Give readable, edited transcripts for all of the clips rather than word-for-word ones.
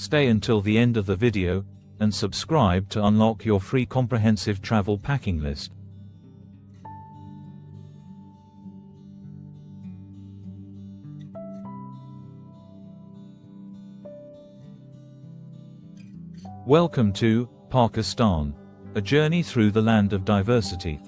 Stay until the end of the video, and subscribe to unlock your free comprehensive travel packing list. Welcome to Pakistan, a journey through the land of diversity.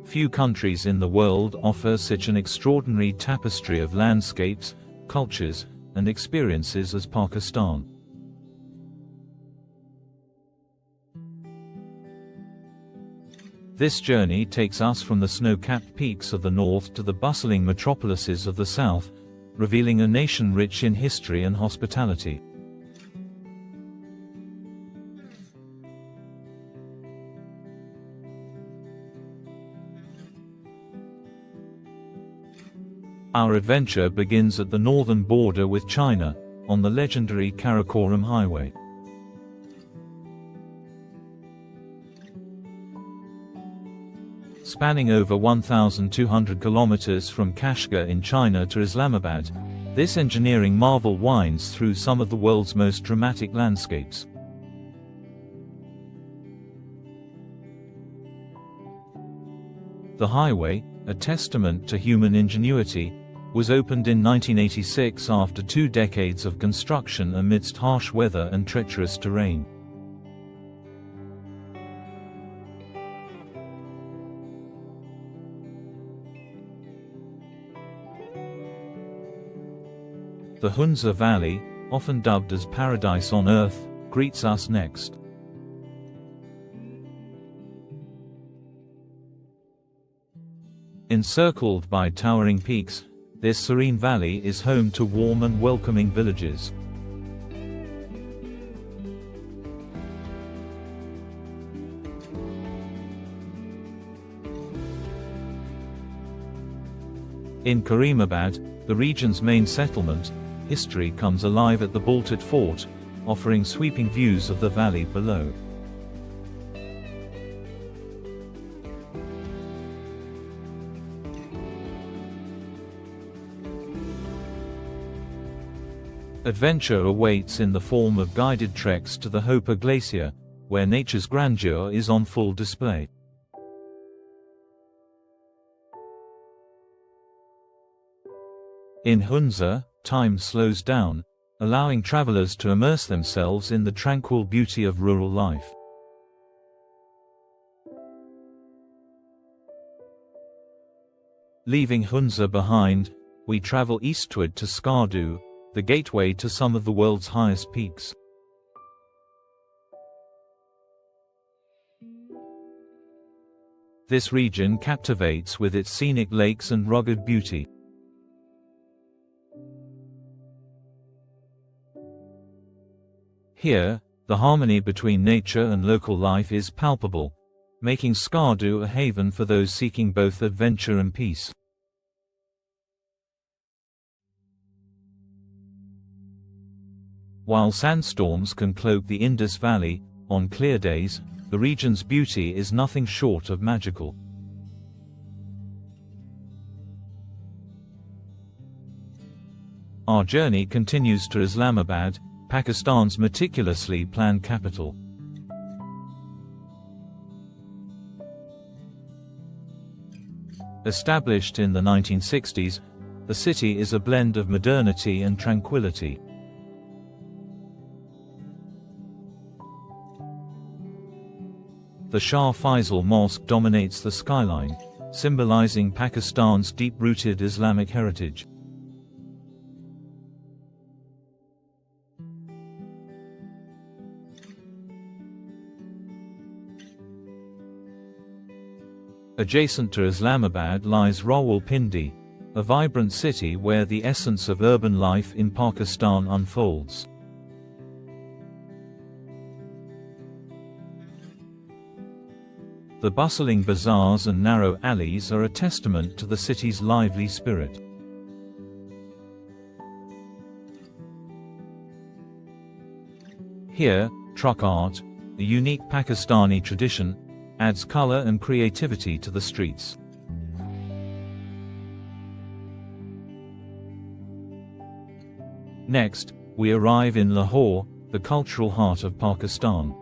Few countries in the world offer such an extraordinary tapestry of landscapes, cultures, and experiences as Pakistan. This journey takes us from the snow-capped peaks of the north to the bustling metropolises of the south, revealing a nation rich in history and hospitality. Our adventure begins at the northern border with China, on the legendary Karakoram Highway. Spanning over 1,200 kilometers from Kashgar in China to Islamabad, this engineering marvel winds through some of the world's most dramatic landscapes. The highway, a testament to human ingenuity, was opened in 1986 after 2 decades of construction amidst harsh weather and treacherous terrain. The Hunza Valley, often dubbed as Paradise on Earth, greets us next. Encircled by towering peaks, this serene valley is home to warm and welcoming villages. In Karimabad, the region's main settlement, history comes alive at the Bolted Fort, offering sweeping views of the valley below. Adventure awaits in the form of guided treks to the Hopa Glacier, where nature's grandeur is on full display. In Hunza, time slows down, allowing travelers to immerse themselves in the tranquil beauty of rural life. Leaving Hunza behind, we travel eastward to Skardu, the gateway to some of the world's highest peaks. This region captivates with its scenic lakes and rugged beauty. Here, the harmony between nature and local life is palpable, making Skardu a haven for those seeking both adventure and peace. While sandstorms can cloak the Indus Valley, on clear days, the region's beauty is nothing short of magical. Our journey continues to Islamabad, Pakistan's meticulously planned capital. Established in the 1960s, the city is a blend of modernity and tranquility. The Shah Faisal Mosque dominates the skyline, symbolizing Pakistan's deep-rooted Islamic heritage. Adjacent to Islamabad lies Rawalpindi, a vibrant city where the essence of urban life in Pakistan unfolds. The bustling bazaars and narrow alleys are a testament to the city's lively spirit. Here, truck art, a unique Pakistani tradition, adds color and creativity to the streets. Next, we arrive in Lahore, the cultural heart of Pakistan.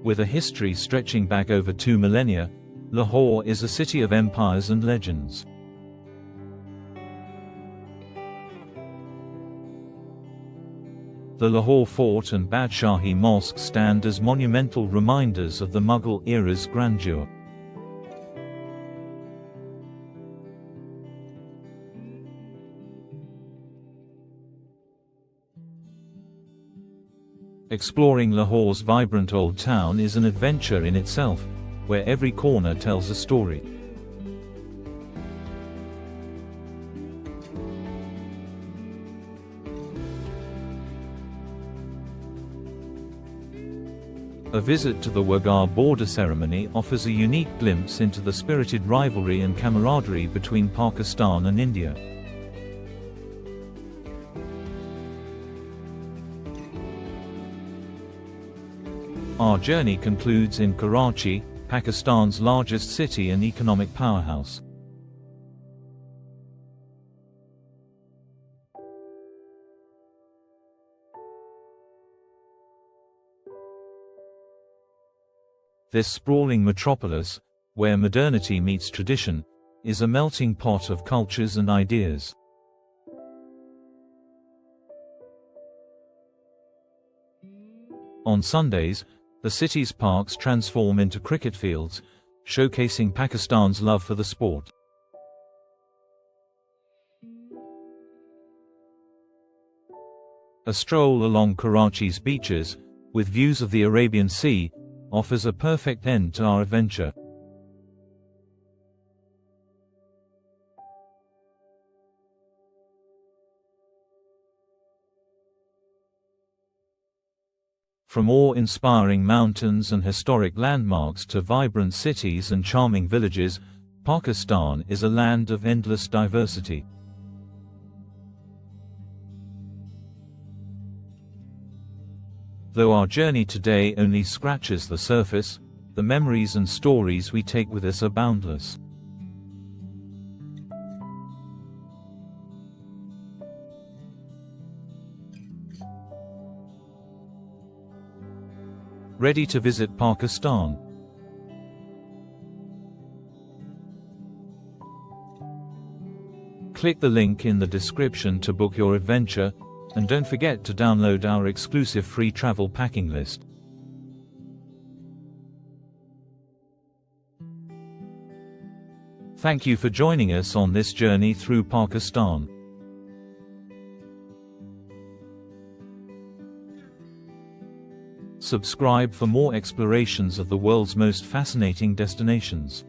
With a history stretching back over 2 millennia, Lahore is a city of empires and legends. The Lahore Fort and Badshahi Mosque stand as monumental reminders of the Mughal era's grandeur. Exploring Lahore's vibrant old town is an adventure in itself, where every corner tells a story. A visit to the Wagah border ceremony offers a unique glimpse into the spirited rivalry and camaraderie between Pakistan and India. Our journey concludes in Karachi, Pakistan's largest city and economic powerhouse. This sprawling metropolis, where modernity meets tradition, is a melting pot of cultures and ideas. On Sundays, the city's parks transform into cricket fields, showcasing Pakistan's love for the sport. A stroll along Karachi's beaches, with views of the Arabian Sea, offers a perfect end to our adventure. From awe-inspiring mountains and historic landmarks to vibrant cities and charming villages, Pakistan is a land of endless diversity. Though our journey today only scratches the surface, the memories and stories we take with us are boundless. Ready to visit Pakistan? Click the link in the description to book your adventure, and don't forget to download our exclusive free travel packing list. Thank you for joining us on this journey through Pakistan. Subscribe for more explorations of the world's most fascinating destinations.